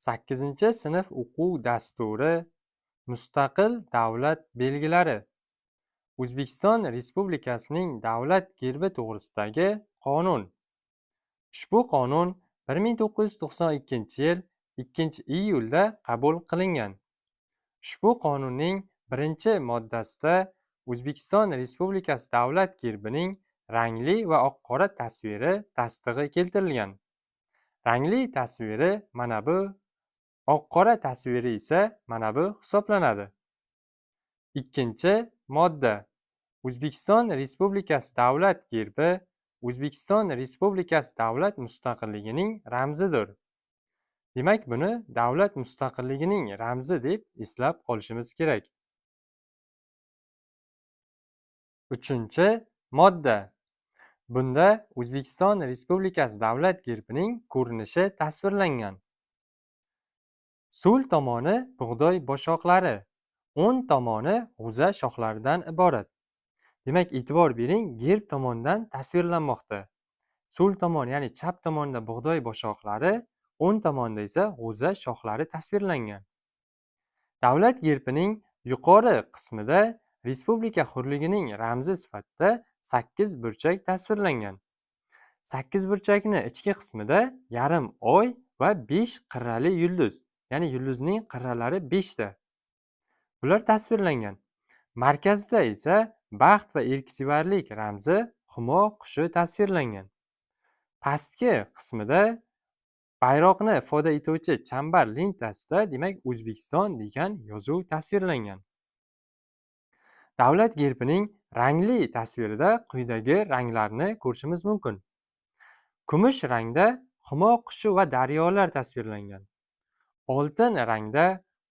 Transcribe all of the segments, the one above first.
8 sinf o'quv dasturi Mustaqil davlat belgilari O'zbekiston Respublikasining davlat gerbi to'g'risidagi qonun. Ushbu qonun 1992-yil 2-iyulda qabul qilingan. Ushbu qonunning 1-moddasida O'zbekiston Respublikasi davlat gerbining rangli va oq-qora tasviri tasdig'i keltirilgan. Rangli tasviri mana bu, oq-qora tasviri esa mana bu hisoblanadi. 2-modda O'zbekiston Respublikasi davlat gerbi O'zbekiston Respublikasi davlat mustaqilligining ramzidir. Demak, buni davlat mustaqilligining ramzi deb eslab qolishimiz kerak. 3-modda Bunda O'zbekiston Respublikasi davlat gerbining ko'rinishi tasvirlangan. So'l tomoni bug'doy boshoqlari, o'ng tomoni g'o'za shoxlaridan iborat. Demak, e'tibor bering, gerb tomonidan tasvirlanmoqda. So'l tomon, ya'ni chap tomonda bug'doy boshoqlari, o'ng tomonda esa g'o'za shoxlari tasvirlangan. Davlat gerbining yuqori qismida respublika hurligining ramzi sifatida 8 burchak tasvirlangan. 8 burchakning ichki qismida yarim oy va 5 qirrali yulduz, ya'ni yulduzning qirralari 5 ta. Bular tasvirlangan. Markazida esa baxt va erksevarlik ramzi humo qushi tasvirlangan. Pastki qismida bayroqni ifoda etuvchi chambar lentasida, demak, O'zbekiston degan yozuv tasvirlangan. Davlat gerbining rangli tasvirida quyidagi ranglarni ko'rishimiz mumkin. Kumush rangda humo qushi va daryolar tasvirlangan. Oltin rangda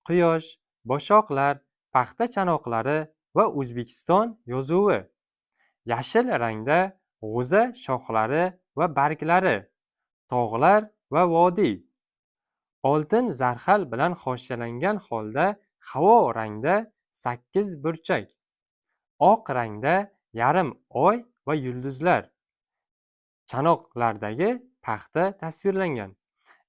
quyosh, boshoqlar, paxta chanoqlari va O'zbekiston yozuvi. Yashil rangda g'o'za shoxlari va barglari, tog'lar va vodiy. Oltin zarhal bilan hoshiyalangan holda havo rangda 8 burchak. Oq rangda yarim oy va yulduzlar. Chanoqlardagi paxta tasvirlangan.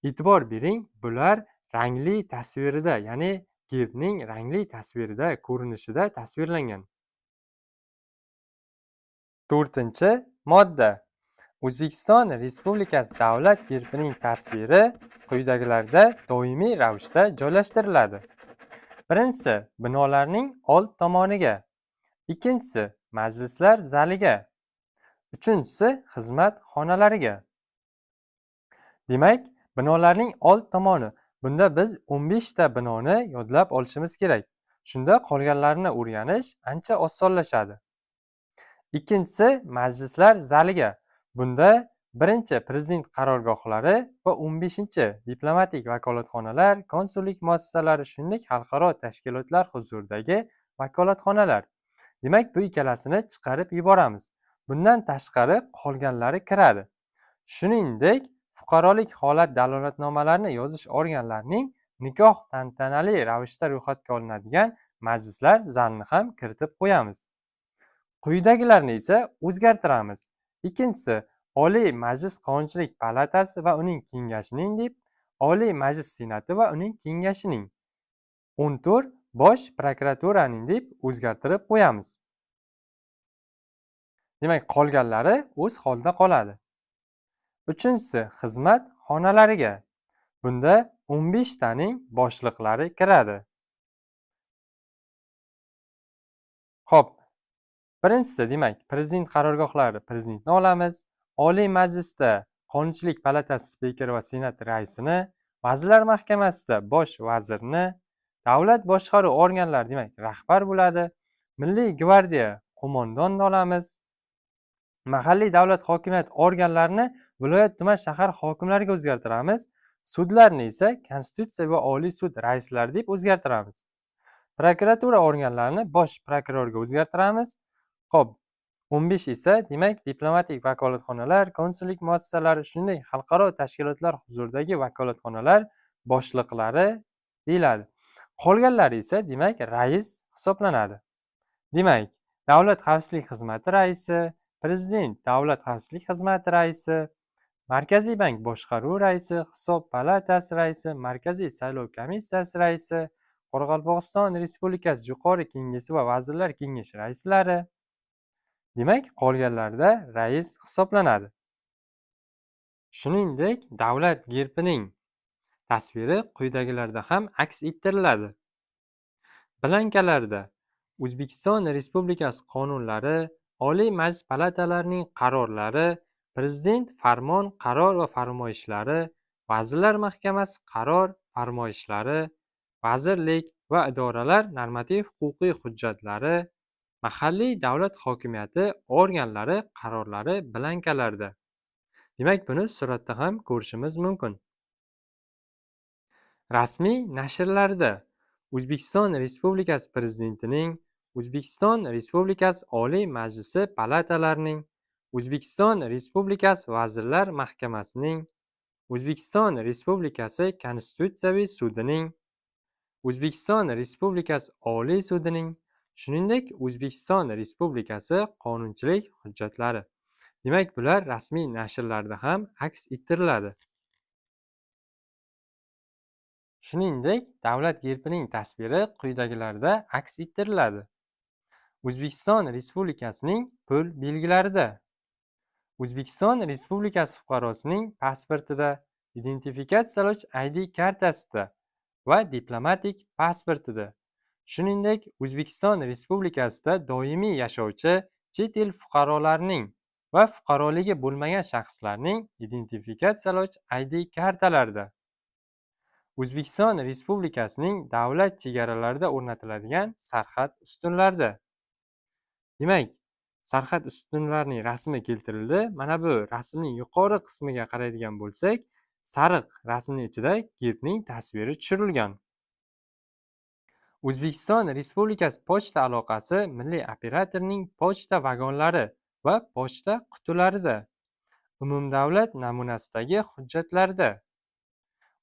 E'tibor bering, bular rangli tasvirida, ya'ni gerbning rangli tasvirida, ko'rinishida tasvirlangan. 4-modda O'zbekiston Respublikasi davlat gerbining tasviri quyidagilarda doimiy ravishda joylashtiriladi. Birinchisi binolarning old tomoniga, ikkinchisi majlislar zaliga, uchinchisi xizmat xonalariga. Demak, binolarning old tomoni. Bunda biz 15 ta binoni yodlab olishimiz kerak. Shunda qolganlarini o'rganish ancha osonlashadi. Ikkinchisi majlislar zaliga. Bunda birinchi prezident qarorgohlari va 15-diplomatik vakolatxonalar, konsullik muassasalari, shuningdek xalqaro tashkilotlar huzuridagi vakolatxonalar. Demak, bu ikkalasini chiqarib yuboramiz. Bundan tashqari qolganlari kiradi. Shuningdek, fuqarolik holat dalolatnomalarini yozish organlarining nikoh tantanali ravishda ro'yxatga olinadigan majlislar zalini ham kiritib qo'yamiz. Quyidagilarni esa o'zgartiramiz. Ikkinchisi Oliy Majlis Qonunchilik palatasi va uning kengashining deb, Oliy Majlis Senati va uning kengashining, 14 Bosh prokuraturaning deb o'zgartirib qo'yamiz. Demak, qolganlari o'z holida qoladi. Uchinchisi xizmat xonalariga. Bunda 15 taning boshliqlari kiradi. Xo'p, birinchisi, demak, prezident qarorgohlari prezidentni olamiz. Oliy Majlisda Qonunchilik palatasi spikeri va senat raisini, Vazirlar Mahkamasida bosh vazirni, davlat boshqaruv organlari, demak, rahbar bo'ladi. Milliy gvardiya qo'mondonni olamiz. Mahalliy davlat hokimiyat organlarini viloyat, tuman, shahar hokimlariga o'zgartiramiz. Sudlarni esa Konstitutsiya va Oliy sud raislari deb o'zgartiramiz. Prokuratura organlarini bosh prokurorga o'zgartiramiz. Xo'p, 15 esa, demak, diplomatik vakolatxonalar, konsullik muassasalari, shuningdek xalqaro tashkilotlar huzuridagi vakolatxonalar boshliqlari deyiladi. Qolganlari esa, demak, rais hisoblanadi. Demak, Davlat xavfsizlik xizmati raisi, prezident davlat xavfsizlik xizmati raisi, Markaziy bank boshqaruv raisi, hisob palatasi raisi, Markaziy saylov komissiyasi raisi, Qoraqalpog'iston Respublikasi Yuqori kengashi va Vazirlar kengashi raislari. Demak, qolganlarda rais hisoblanadi. Shuningdek, davlat gerbining tasviri quyidagilarda ham aks ettiriladi. Blankalarda O'zbekiston Respublikasi qonunlari, Oliy Majlis palatalarining qarorlari, Prezident farmon, qaror va farmoyishlari, Vazirlar Mahkamasi qaror, farmoyishlari, vazirlik va idoralar normativ-huquqiy hujjatlari, mahalliy davlat hokimiyati organlari qarorlari blankalarda. Demak, buni suratda ham ko'rishimiz mumkin. Rasmiy nashrlarda O'zbekiston Respublikasi Prezidentining, O'zbekiston Respublikasi Oliy Majlisi palatalarining, O'zbekiston Respublikasi Vazirlar Mahkamasining, O'zbekiston Respublikasi Konstitutsiyaviy sudining, O'zbekiston Respublikasi Oliy sudining, shuningdek O'zbekiston Respublikasi qonunchilik hujjatlari. Demak, bular rasmiy nashrlarda ham aks ettiriladi. Shuningdek, davlat gerbining tasviri quyidagilarda aks ettiriladi. O'zbekiston Respublikasining pul belgilarida, O'zbekiston Respublikasi fuqarosining pasportida, identifikatsiyalovchi ID kartasida va diplomatik pasportida, shuningdek, O'zbekiston Respublikasida doimiy yashovchi chet el fuqarolarining va fuqaroligi bo'lmagan shaxslarning identifikatsiyalovchi ID kartalarida, O'zbekiston Respublikasining davlat chegaralarida o'rnatiladigan sarhad ustunlarida. Demak, sarhad ustunlarining rasmi keltirildi. Mana bu rasmning yuqori qismiga qaraydigan bo'lsak, sariq rasmning ichida gerbning tasviri tushirilgan. O'zbekiston Respublikasi pochta aloqasi milliy operatorining pochta vagonlari va pochta qutularida, umumdavlat namunasidagi hujjatlarda,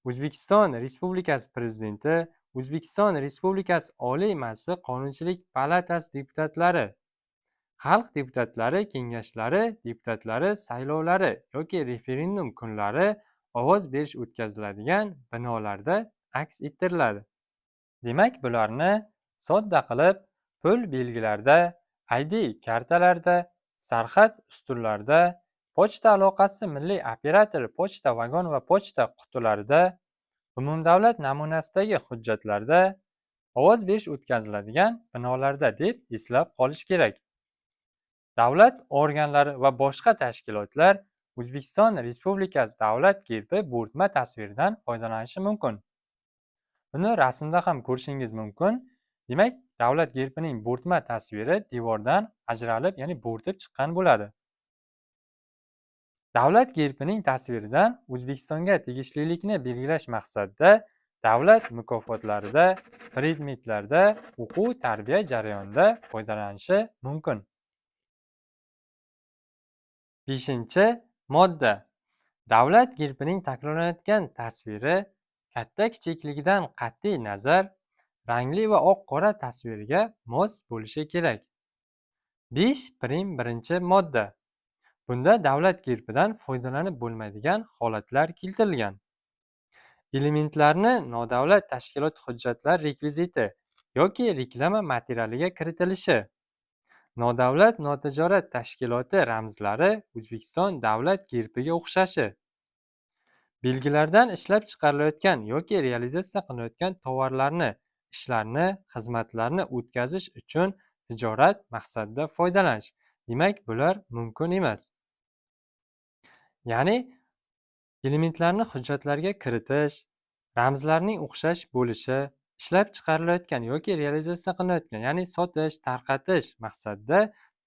O'zbekiston Respublikasi Prezidenti, O'zbekiston Respublikasi Oliy Majlisi Qonunchilik palatasi deputatlari, xalq deputatlari kengashlari deputatlari saylovlari yoki referendum kunlari ovoz berish o'tkaziladigan binolarda aks ettiriladi. Demak, bularni sodda qilib, pul belgilarida, ID kartalarda, sarhad ustunlarida, pochta aloqasi milliy operatori pochta vagon va pochta qutularida, umumdavlat namunasidagi hujjatlarda, ovoz berish o'tkaziladigan binolarda deb eslab qolish kerak. Davlat organlari va boshqa tashkilotlar O'zbekiston Respublikasi davlat gerbi bo'rtma tasviridan foydalanishi mumkin. Buni rasmda ham ko'rishingiz mumkin. Demak, davlat gerbining bo'rtma tasviri devordan ajralib, ya'ni bo'rtib chiqqan bo'ladi. Davlat gerbining tasviridan O'zbekistonga tegishlilikni belgilash maqsadida davlat mukofotlarida, predmetlarda, o'quv-tarbiya jarayonida foydalanishi mumkin. 5-modda. Davlat gerbining takrorlanayotgan tasviri katta kichikligidan qat'iy nazar rangli va oq-qora tasviriga mos bo'lishi kerak. 5.1-modda. Bunda davlat gerbidan foydalanib bo'lmaydigan holatlar keltirilgan. Elementlarni nodavlat tashkilot hujjatlar rekviziti yoki reklama materialiga kiritilishi, nodavlat notijorat tashkiloti ramzlari O'zbekiston davlat gerbiga o'xshashi, belgilardan ishlab chiqarilayotgan yoki realizatsiya qilinayotgan tovarlarni, ishlarni, xizmatlarni o'tkazish uchun tijorat maqsadida foydalanish. Demak, bular mumkin emas. Ya'ni elementlarni hujjatlarga kiritish, ramzlarning o'xshash bo'lishi, ishlab chiqarilayotgan yoki realizatsiya qilinayotgan, ya'ni sotish, tarqatish maqsadida,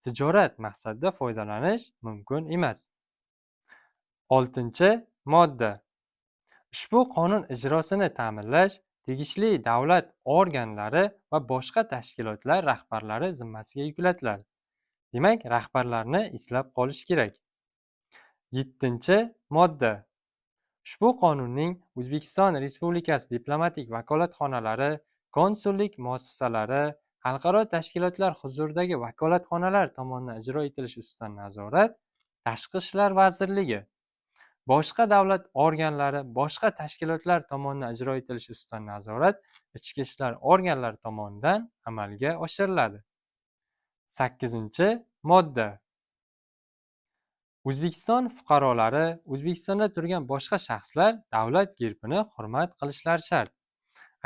tijorat maqsadida foydalanish mumkin emas. 6-modda. Ushbu qonun ijrosini ta'minlash tegishli davlat organlari va boshqa tashkilotlar rahbarlari zimmasiga yuklatiladi. Demak, rahbarlarni eslab qolish kerak. 7-modda. Ushbu qonunning O'zbekiston Respublikasi diplomatik vakolatxonalari, konsullik muassasalari, xalqaro tashkilotlar huzuridagi vakolatxonalar tomonidan ijro etilishi ustidan nazorat Tashqi ishlar vazirligi, boshqa davlat organlari, boshqa tashkilotlar tomonidan ijro etilishi ustidan nazorat ichki ishlar organlari tomonidan amalga oshiriladi. 8-modda. O'zbekiston fuqarolari, O'zbekistonda turgan boshqa shaxslar davlat gerbini hurmat qilishlari shart.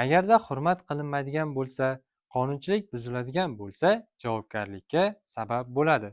Agarda hurmat qilinmaydigan bo'lsa, qonunchilik buziladigan bo'lsa, javobgarlikka sabab bo'ladi.